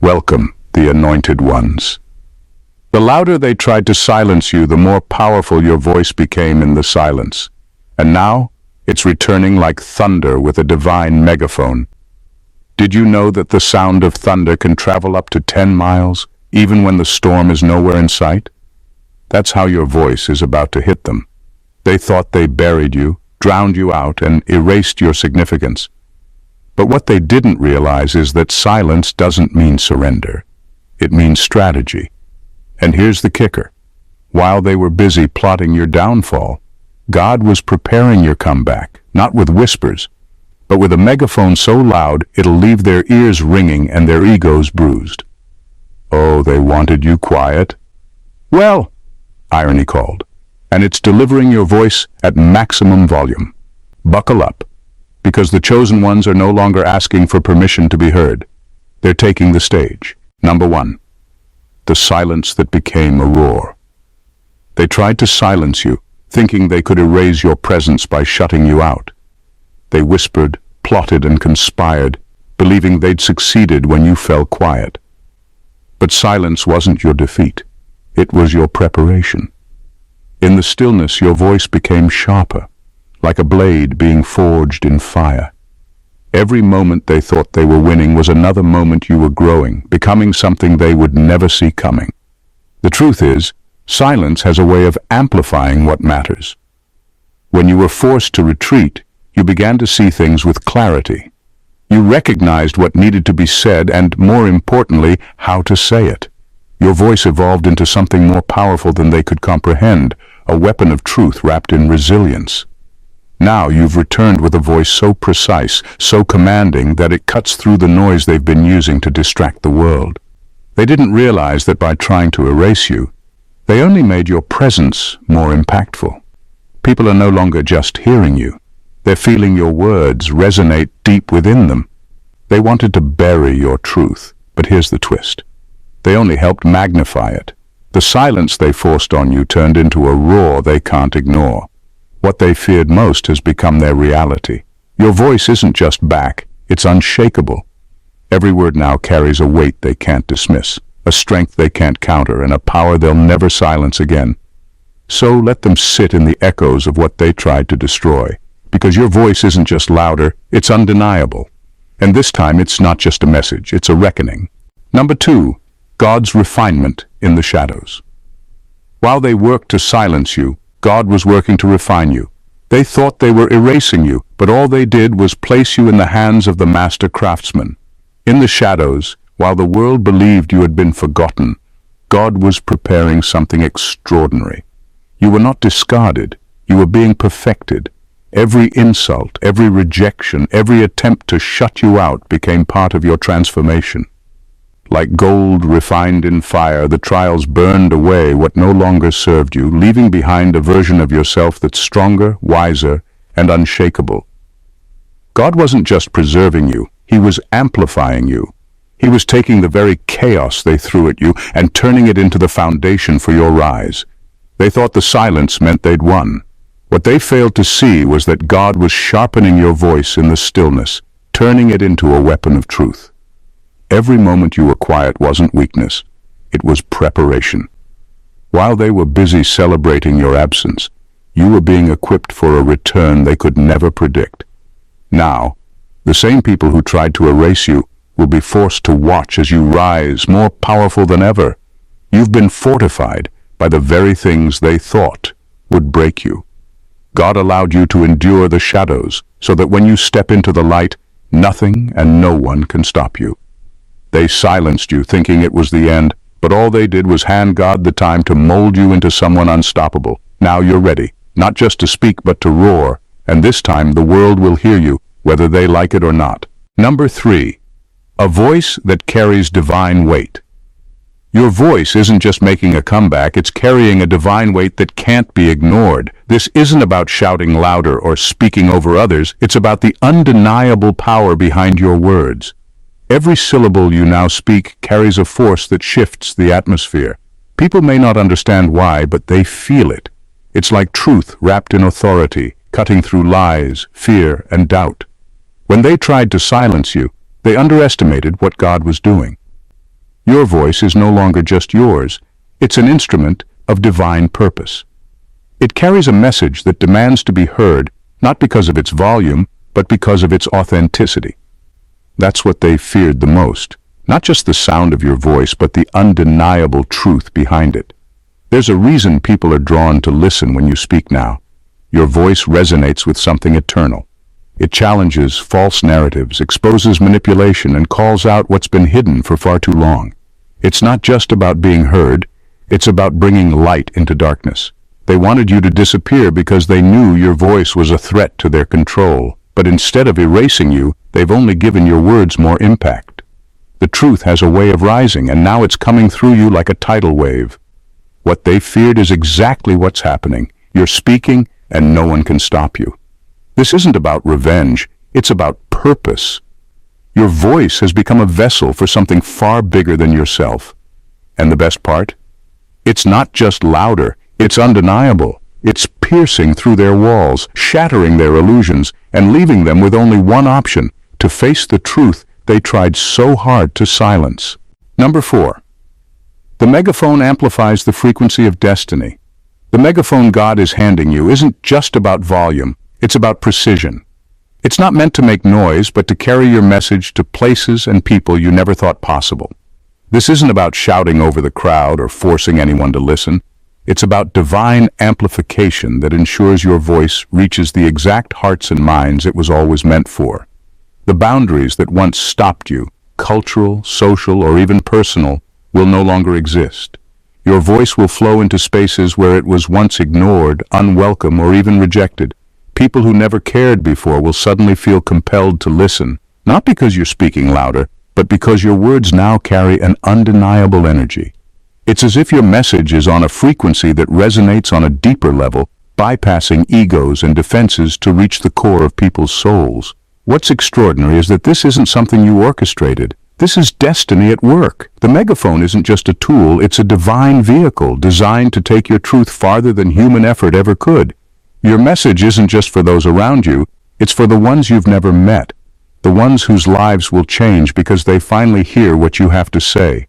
Welcome, the anointed ones. The louder they tried to silence you, the more powerful your voice became in the silence. And now, it's returning like thunder with a divine megaphone. Did you know that the sound of thunder can travel up to 10 miles, even when the storm is nowhere in sight? That's how your voice is about to hit them. They thought they buried you, drowned you out, and erased your significance. But what they didn't realize is that silence doesn't mean surrender. It means strategy. And here's the kicker. While they were busy plotting your downfall, God was preparing your comeback, not with whispers, but with a megaphone so loud it'll leave their ears ringing and their egos bruised. Oh, they wanted you quiet? Well, irony called, and it's delivering your voice at maximum volume. Buckle up, because the chosen ones are no longer asking for permission to be heard. They're taking the stage. Number 1. The silence that became a roar. They tried to silence you, thinking they could erase your presence by shutting you out. They whispered, plotted, and conspired, believing they'd succeeded when you fell quiet. But silence wasn't your defeat. It was your preparation. In the stillness, your voice became sharper, like a blade being forged in fire. Every moment they thought they were winning was another moment you were growing, becoming something they would never see coming. The truth is, silence has a way of amplifying what matters. When you were forced to retreat, you began to see things with clarity. You recognized what needed to be said and, more importantly, how to say it. Your voice evolved into something more powerful than they could comprehend, a weapon of truth wrapped in resilience. Now you've returned with a voice so precise, so commanding, that it cuts through the noise they've been using to distract the world. They didn't realize that by trying to erase you, they only made your presence more impactful. People are no longer just hearing you. They're feeling your words resonate deep within them. They wanted to bury your truth, but here's the twist. They only helped magnify it. The silence they forced on you turned into a roar they can't ignore. What they feared most has become their reality. Your voice isn't just back, it's unshakable. Every word now carries a weight they can't dismiss, a strength they can't counter, and a power they'll never silence again. So let them sit in the echoes of what they tried to destroy, because your voice isn't just louder, it's undeniable. And this time it's not just a message, it's a reckoning. Number 2, God's refinement in the shadows. While they worked to silence you, God was working to refine you. They thought they were erasing you, but all they did was place you in the hands of the master craftsman. In the shadows, while the world believed you had been forgotten, God was preparing something extraordinary. You were not discarded, you were being perfected. Every insult, every rejection, every attempt to shut you out became part of your transformation. Like gold refined in fire, the trials burned away what no longer served you, leaving behind a version of yourself that's stronger, wiser, and unshakable. God wasn't just preserving you, He was amplifying you. He was taking the very chaos they threw at you and turning it into the foundation for your rise. They thought the silence meant they'd won. What they failed to see was that God was sharpening your voice in the stillness, turning it into a weapon of truth. Every moment you were quiet wasn't weakness, it was preparation. While they were busy celebrating your absence, you were being equipped for a return they could never predict. Now, the same people who tried to erase you will be forced to watch as you rise, more powerful than ever. You've been fortified by the very things they thought would break you. God allowed you to endure the shadows so that when you step into the light, nothing and no one can stop you. They silenced you, thinking it was the end, but all they did was hand God the time to mold you into someone unstoppable. Now you're ready, not just to speak but to roar, and this time the world will hear you, whether they like it or not. Number 3, a voice that carries divine weight. Your voice isn't just making a comeback, it's carrying a divine weight that can't be ignored. This isn't about shouting louder or speaking over others, it's about the undeniable power behind your words. Every syllable you now speak carries a force that shifts the atmosphere. People may not understand why, but they feel it. It's like truth wrapped in authority, cutting through lies, fear, and doubt. When they tried to silence you, they underestimated what God was doing. Your voice is no longer just yours. It's an instrument of divine purpose. It carries a message that demands to be heard, not because of its volume, but because of its authenticity. That's what they feared the most. Not just the sound of your voice, but the undeniable truth behind it. There's a reason people are drawn to listen when you speak now. Your voice resonates with something eternal. It challenges false narratives, exposes manipulation, and calls out what's been hidden for far too long. It's not just about being heard, it's about bringing light into darkness. They wanted you to disappear because they knew your voice was a threat to their control. But instead of erasing you, they've only given your words more impact. The truth has a way of rising, and now it's coming through you like a tidal wave. What they feared is exactly what's happening. You're speaking, and no one can stop you. This isn't about revenge, it's about purpose. Your voice has become a vessel for something far bigger than yourself. And the best part? It's not just louder, it's undeniable. It's piercing through their walls, shattering their illusions, and leaving them with only one option: to face the truth they tried so hard to silence. Number 4. The megaphone amplifies the frequency of destiny. The megaphone God is handing you isn't just about volume, it's about precision. It's not meant to make noise, but to carry your message to places and people you never thought possible. This isn't about shouting over the crowd or forcing anyone to listen. It's about divine amplification that ensures your voice reaches the exact hearts and minds it was always meant for. The boundaries that once stopped you, cultural, social, or even personal, will no longer exist. Your voice will flow into spaces where it was once ignored, unwelcome, or even rejected. People who never cared before will suddenly feel compelled to listen, not because you're speaking louder, but because your words now carry an undeniable energy. It's as if your message is on a frequency that resonates on a deeper level, bypassing egos and defenses to reach the core of people's souls. What's extraordinary is that this isn't something you orchestrated. This is destiny at work. The megaphone isn't just a tool, it's a divine vehicle designed to take your truth farther than human effort ever could. Your message isn't just for those around you, it's for the ones you've never met, the ones whose lives will change because they finally hear what you have to say.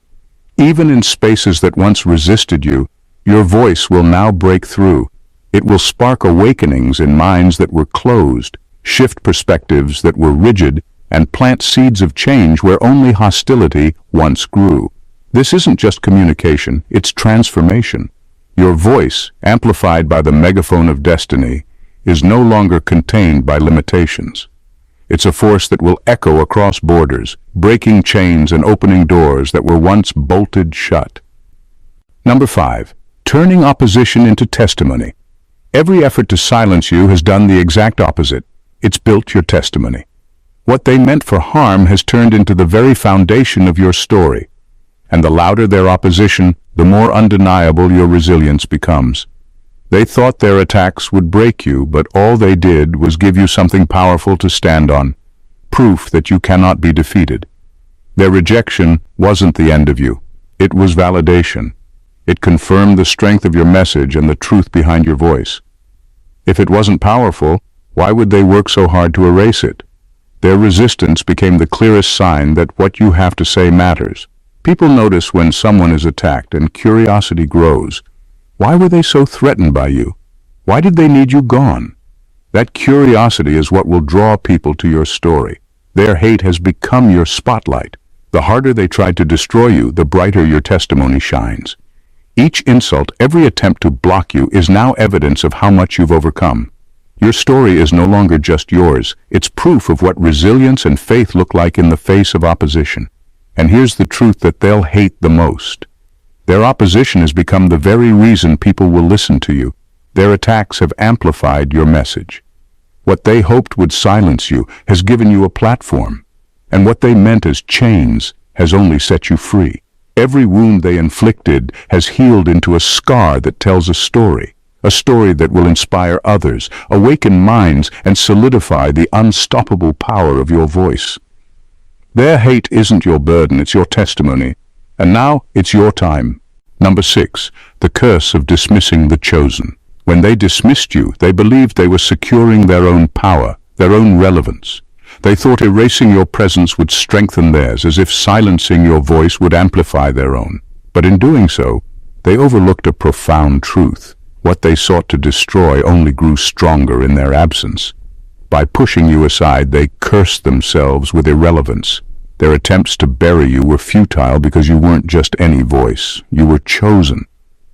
Even in spaces that once resisted you, your voice will now break through. It will spark awakenings in minds that were closed, shift perspectives that were rigid, and plant seeds of change where only hostility once grew. This isn't just communication, it's transformation. Your voice, amplified by the megaphone of destiny, is no longer contained by limitations. It's a force that will echo across borders, breaking chains and opening doors that were once bolted shut. Number 5. Turning opposition into testimony. Every effort to silence you has done the exact opposite. It's built your testimony. What they meant for harm has turned into the very foundation of your story. And the louder their opposition, the more undeniable your resilience becomes. They thought their attacks would break you, but all they did was give you something powerful to stand on, proof that you cannot be defeated. Their rejection wasn't the end of you. It was validation. It confirmed the strength of your message and the truth behind your voice. If it wasn't powerful, why would they work so hard to erase it? Their resistance became the clearest sign that what you have to say matters. People notice when someone is attacked, and curiosity grows. Why were they so threatened by you? Why did they need you gone? That curiosity is what will draw people to your story. Their hate has become your spotlight. The harder they tried to destroy you, the brighter your testimony shines. Each insult, every attempt to block you is now evidence of how much you've overcome. Your story is no longer just yours. It's proof of what resilience and faith look like in the face of opposition. And here's the truth that they'll hate the most. Their opposition has become the very reason people will listen to you. Their attacks have amplified your message. What they hoped would silence you has given you a platform. And what they meant as chains has only set you free. Every wound they inflicted has healed into a scar that tells a story that will inspire others, awaken minds, and solidify the unstoppable power of your voice. Their hate isn't your burden, it's your testimony. And now it's your time. Number 6. The curse of dismissing the chosen. When they dismissed you, they believed they were securing their own power, their own relevance. They thought erasing your presence would strengthen theirs, as if silencing your voice would amplify their own. But in doing so, they overlooked a profound truth. What they sought to destroy only grew stronger in their absence. By pushing you aside, they cursed themselves with irrelevance. Their attempts to bury you were futile because you weren't just any voice. You were chosen.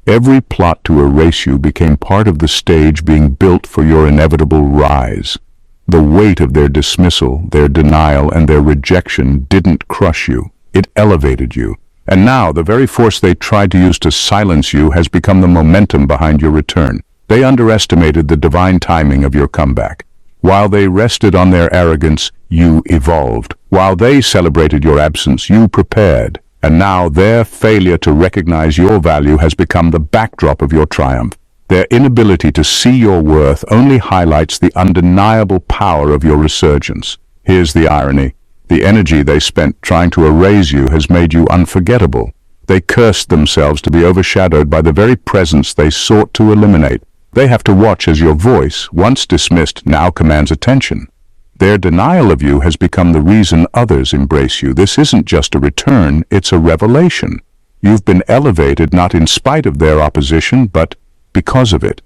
Every plot to erase you became part of the stage being built for your inevitable rise. The weight of their dismissal, their denial, and their rejection didn't crush you. It elevated you. And now, the very force they tried to use to silence you has become the momentum behind your return. They underestimated the divine timing of your comeback. While they rested on their arrogance, you evolved. While they celebrated your absence, you prepared. And now their failure to recognize your value has become the backdrop of your triumph. Their inability to see your worth only highlights the undeniable power of your resurgence. Here's the irony. The energy they spent trying to erase you has made you unforgettable. They cursed themselves to be overshadowed by the very presence they sought to eliminate. They have to watch as your voice, once dismissed, now commands attention. Their denial of you has become the reason others embrace you. This isn't just a return, it's a revelation. You've been elevated not in spite of their opposition, but because of it.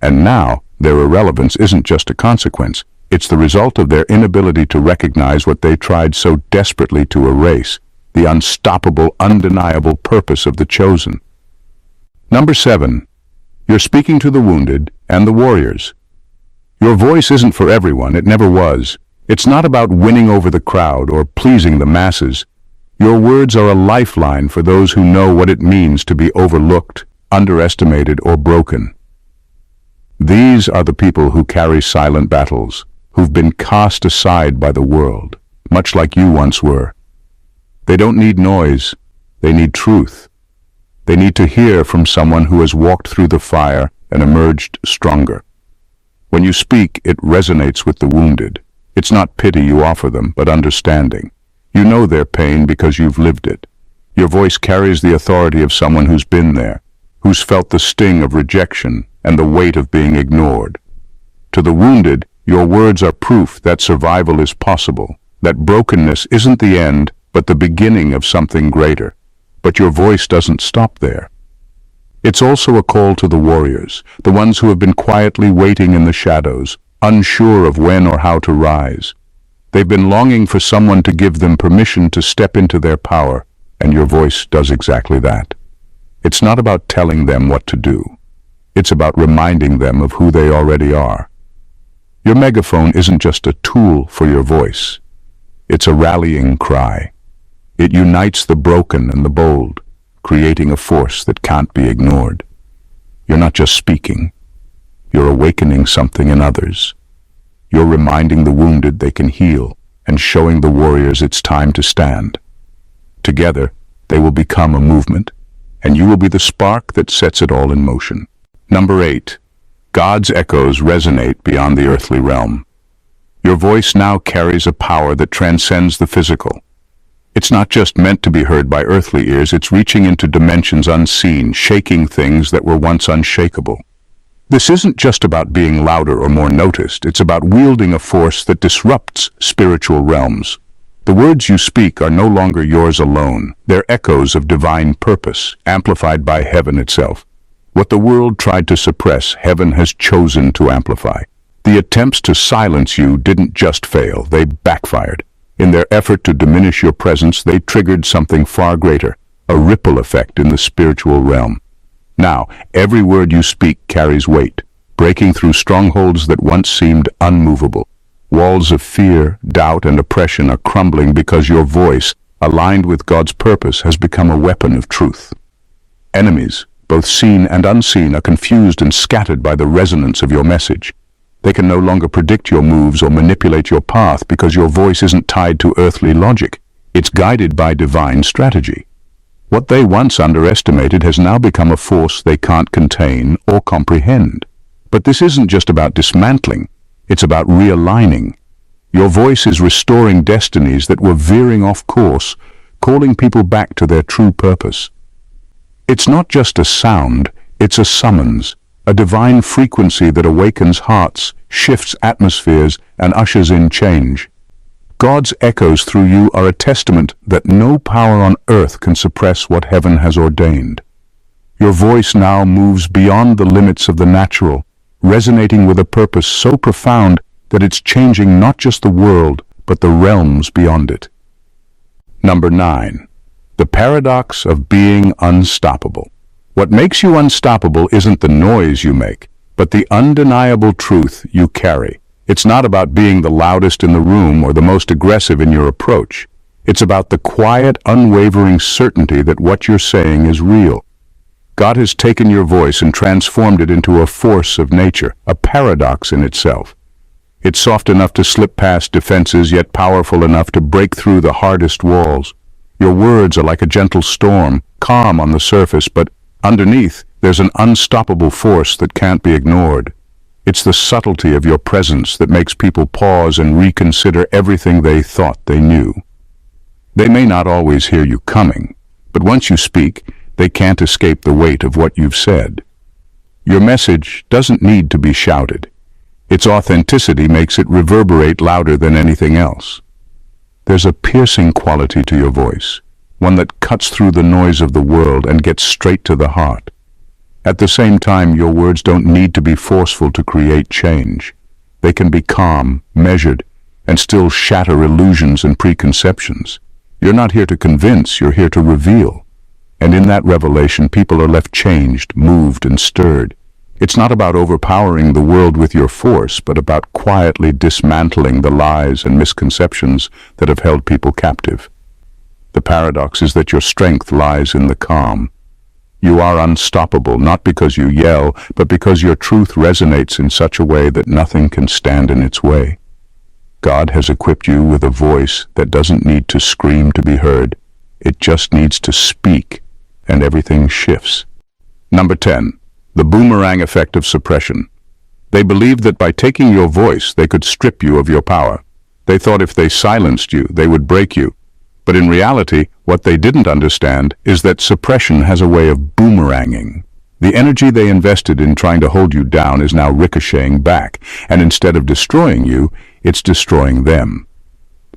And now, their irrelevance isn't just a consequence. It's the result of their inability to recognize what they tried so desperately to erase, the unstoppable, undeniable purpose of the chosen. Number 7. You're speaking to the wounded and the warriors. Your voice isn't for everyone, it never was. It's not about winning over the crowd or pleasing the masses. Your words are a lifeline for those who know what it means to be overlooked, underestimated, or broken. These are the people who carry silent battles, who've been cast aside by the world, much like you once were. They don't need noise, they need truth. They need to hear from someone who has walked through the fire and emerged stronger. When you speak, it resonates with the wounded. It's not pity you offer them, but understanding. You know their pain because you've lived it. Your voice carries the authority of someone who's been there, who's felt the sting of rejection and the weight of being ignored. To the wounded, your words are proof that survival is possible, that brokenness isn't the end, but the beginning of something greater. But your voice doesn't stop there. It's also a call to the warriors, the ones who have been quietly waiting in the shadows, unsure of when or how to rise. They've been longing for someone to give them permission to step into their power, and your voice does exactly that. It's not about telling them what to do. It's about reminding them of who they already are. Your megaphone isn't just a tool for your voice. It's a rallying cry. It unites the broken and the bold, creating a force that can't be ignored. You're not just speaking. You're awakening something in others. You're reminding the wounded they can heal and showing the warriors it's time to stand. Together, they will become a movement, and you will be the spark that sets it all in motion. Number 8. God's echoes resonate beyond the earthly realm. Your voice now carries a power that transcends the physical. It's not just meant to be heard by earthly ears, it's reaching into dimensions unseen, shaking things that were once unshakable. This isn't just about being louder or more noticed, it's about wielding a force that disrupts spiritual realms. The words you speak are no longer yours alone, they're echoes of divine purpose, amplified by heaven itself. What the world tried to suppress, heaven has chosen to amplify. The attempts to silence you didn't just fail, they backfired. In their effort to diminish your presence, they triggered something far greater, a ripple effect in the spiritual realm. Now, every word you speak carries weight, breaking through strongholds that once seemed unmovable. Walls of fear, doubt, and oppression are crumbling because your voice, aligned with God's purpose, has become a weapon of truth. Enemies, both seen and unseen, are confused and scattered by the resonance of your message. They can no longer predict your moves or manipulate your path because your voice isn't tied to earthly logic. It's guided by divine strategy. What they once underestimated has now become a force they can't contain or comprehend. But this isn't just about dismantling, it's about realigning. Your voice is restoring destinies that were veering off course, calling people back to their true purpose. It's not just a sound, it's a summons. A divine frequency that awakens hearts, shifts atmospheres, and ushers in change. God's echoes through you are a testament that no power on earth can suppress what heaven has ordained. Your voice now moves beyond the limits of the natural, resonating with a purpose so profound that it's changing not just the world, but the realms beyond it. Number 9. The paradox of being unstoppable. What makes you unstoppable isn't the noise you make, but the undeniable truth you carry. It's not about being the loudest in the room or the most aggressive in your approach. It's about the quiet, unwavering certainty that what you're saying is real. God has taken your voice and transformed it into a force of nature, a paradox in itself. It's soft enough to slip past defenses, yet powerful enough to break through the hardest walls. Your words are like a gentle storm, calm on the surface, but underneath there's an unstoppable force that can't be ignored. It's the subtlety of your presence that makes people pause and reconsider everything they thought they knew. They may not always hear you coming, but once you speak, they can't escape the weight of what you've said. Your message doesn't need to be shouted. Its authenticity makes it reverberate louder than anything else. There's a piercing quality to your voice, one that cuts through the noise of the world and gets straight to the heart. At the same time, your words don't need to be forceful to create change. They can be calm, measured, and still shatter illusions and preconceptions. You're not here to convince, you're here to reveal. And in that revelation, people are left changed, moved, and stirred. It's not about overpowering the world with your force, but about quietly dismantling the lies and misconceptions that have held people captive. The paradox is that your strength lies in the calm. You are unstoppable, not because you yell, but because your truth resonates in such a way that nothing can stand in its way. God has equipped you with a voice that doesn't need to scream to be heard. It just needs to speak, and everything shifts. Number 10. The boomerang effect of suppression. They believed that by taking your voice, they could strip you of your power. They thought if they silenced you, they would break you. But in reality, what they didn't understand is that suppression has a way of boomeranging. The energy they invested in trying to hold you down is now ricocheting back, and instead of destroying you, it's destroying them.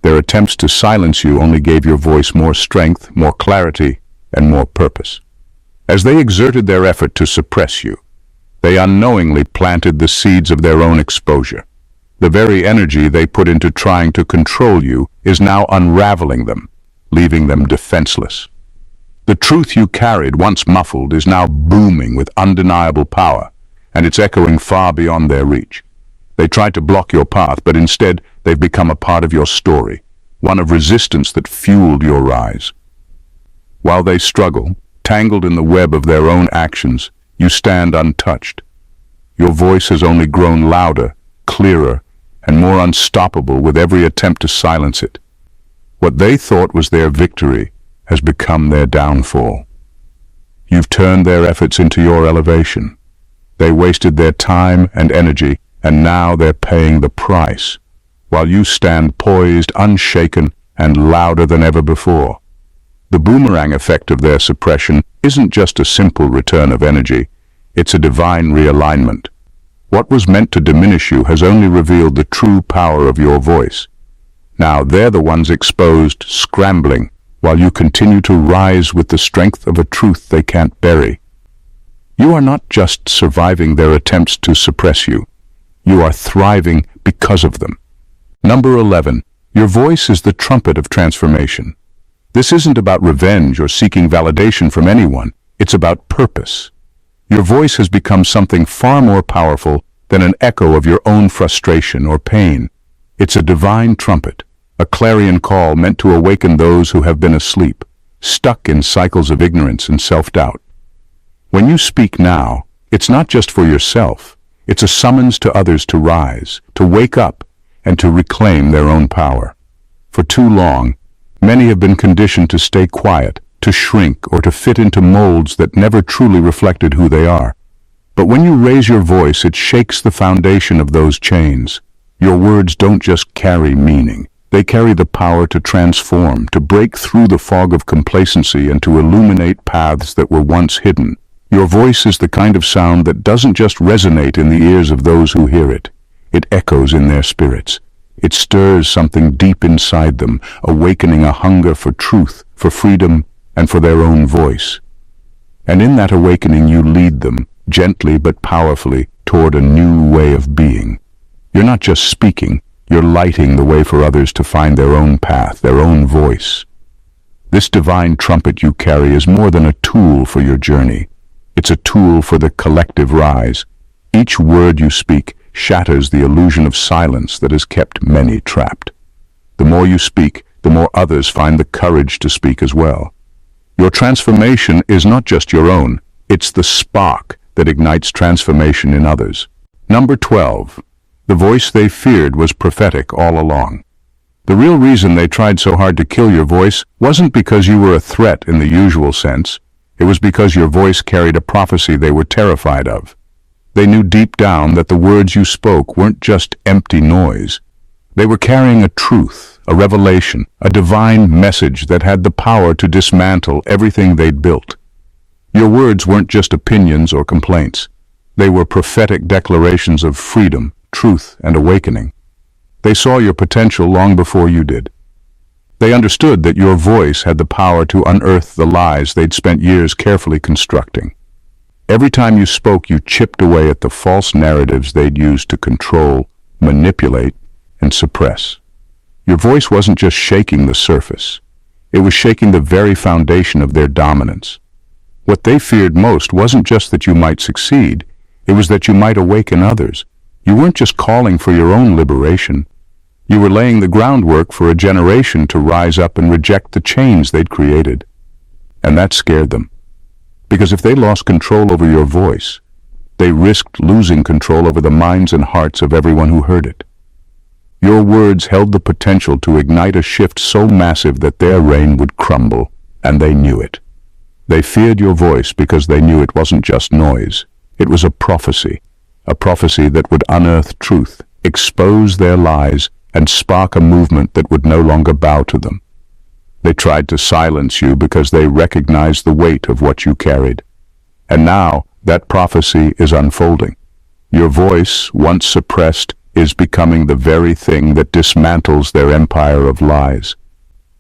Their attempts to silence you only gave your voice more strength, more clarity, and more purpose. As they exerted their effort to suppress you, they unknowingly planted the seeds of their own exposure. The very energy they put into trying to control you is now unraveling them, leaving them defenseless. The truth you carried, once muffled, is now booming with undeniable power, and it's echoing far beyond their reach. They tried to block your path, but instead they've become a part of your story, one of resistance that fueled your rise. While they struggle, tangled in the web of their own actions, you stand untouched. Your voice has only grown louder, clearer, and more unstoppable with every attempt to silence it. What they thought was their victory has become their downfall. You've turned their efforts into your elevation. They wasted their time and energy, and now they're paying the price, while you stand poised, unshaken, and louder than ever before. The boomerang effect of their suppression isn't just a simple return of energy, it's a divine realignment. What was meant to diminish you has only revealed the true power of your voice. Now they're the ones exposed, scrambling, while you continue to rise with the strength of a truth they can't bury. You are not just surviving their attempts to suppress you, you are thriving because of them. Number 11. Your voice is the trumpet of transformation. This isn't about revenge or seeking validation from anyone, it's about purpose. Your voice has become something far more powerful than an echo of your own frustration or pain. It's a divine trumpet, a clarion call meant to awaken those who have been asleep, stuck in cycles of ignorance and self-doubt. When you speak now, it's not just for yourself, it's a summons to others to rise, to wake up, and to reclaim their own power. For too long, many have been conditioned to stay quiet, to shrink, or to fit into molds that never truly reflected who they are. But when you raise your voice, it shakes the foundation of those chains. Your words don't just carry meaning. They carry the power to transform, to break through the fog of complacency and to illuminate paths that were once hidden. Your voice is the kind of sound that doesn't just resonate in the ears of those who hear it. It echoes in their spirits. It stirs something deep inside them, awakening a hunger for truth, for freedom, and for their own voice. And in that awakening you lead them, gently but powerfully, toward a new way of being. You're not just speaking, you're lighting the way for others to find their own path, their own voice. This divine trumpet you carry is more than a tool for your journey. It's a tool for the collective rise. Each word you speak shatters the illusion of silence that has kept many trapped. The more you speak, the more others find the courage to speak as well. Your transformation is not just your own, it's the spark that ignites transformation in others. Number 12. The voice they feared was prophetic all along. The real reason they tried so hard to kill your voice wasn't because you were a threat in the usual sense. It was because your voice carried a prophecy they were terrified of. They knew deep down that the words you spoke weren't just empty noise. They were carrying a truth, a revelation, a divine message that had the power to dismantle everything they'd built. Your words weren't just opinions or complaints. They were prophetic declarations of freedom, truth, and awakening. They saw your potential long before you did. They understood that your voice had the power to unearth the lies they'd spent years carefully constructing. Every time you spoke, you chipped away at the false narratives they'd used to control, manipulate, and suppress. Your voice wasn't just shaking the surface. It was shaking the very foundation of their dominance. What they feared most wasn't just that you might succeed, it was that you might awaken others. You weren't just calling for your own liberation. You were laying the groundwork for a generation to rise up and reject the chains they'd created. And that scared them. Because if they lost control over your voice, they risked losing control over the minds and hearts of everyone who heard it. Your words held the potential to ignite a shift so massive that their reign would crumble, and they knew it. They feared your voice because they knew it wasn't just noise. It was a prophecy that would unearth truth, expose their lies, and spark a movement that would no longer bow to them. They tried to silence you because they recognized the weight of what you carried. And now, that prophecy is unfolding. Your voice, once suppressed, is becoming the very thing that dismantles their empire of lies.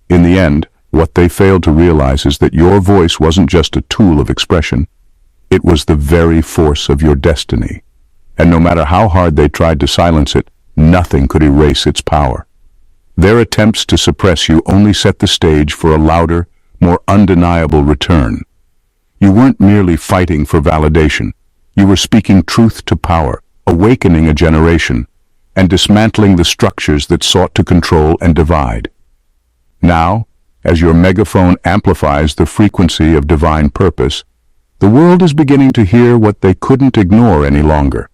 In the end, what they failed to realize is that your voice wasn't just a tool of expression. It was the very force of your destiny. And no matter how hard they tried to silence it, nothing could erase its power. Their attempts to suppress you only set the stage for a louder, more undeniable return. You weren't merely fighting for validation. You were speaking truth to power, awakening a generation, and dismantling the structures that sought to control and divide. Now, as your megaphone amplifies the frequency of divine purpose, the world is beginning to hear what they couldn't ignore any longer.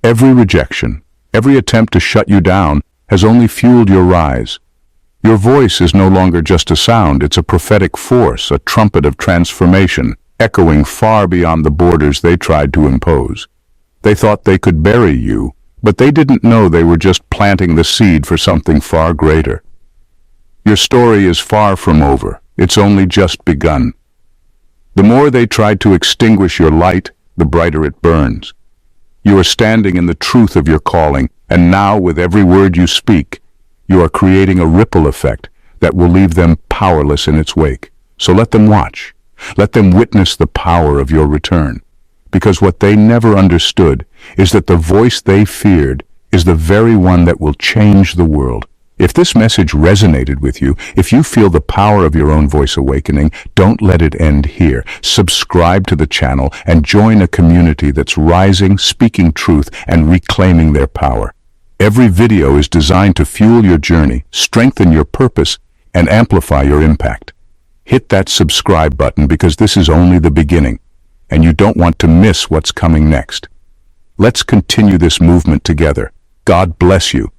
Every rejection, every attempt to shut you down has only fueled your rise. Your voice is no longer just a sound, it's a prophetic force, a trumpet of transformation, echoing far beyond the borders they tried to impose. They thought they could bury you, but they didn't know they were just planting the seed for something far greater. Your story is far from over, it's only just begun. The more they tried to extinguish your light, the brighter it burns. You are standing in the truth of your calling, and now with every word you speak, you are creating a ripple effect that will leave them powerless in its wake. So let them watch. Let them witness the power of your return. Because what they never understood is that the voice they feared is the very one that will change the world. If this message resonated with you, if you feel the power of your own voice awakening, don't let it end here. Subscribe to the channel and join a community that's rising, speaking truth, and reclaiming their power. Every video is designed to fuel your journey, strengthen your purpose, and amplify your impact. Hit that subscribe button because this is only the beginning, and you don't want to miss what's coming next. Let's continue this movement together. God bless you.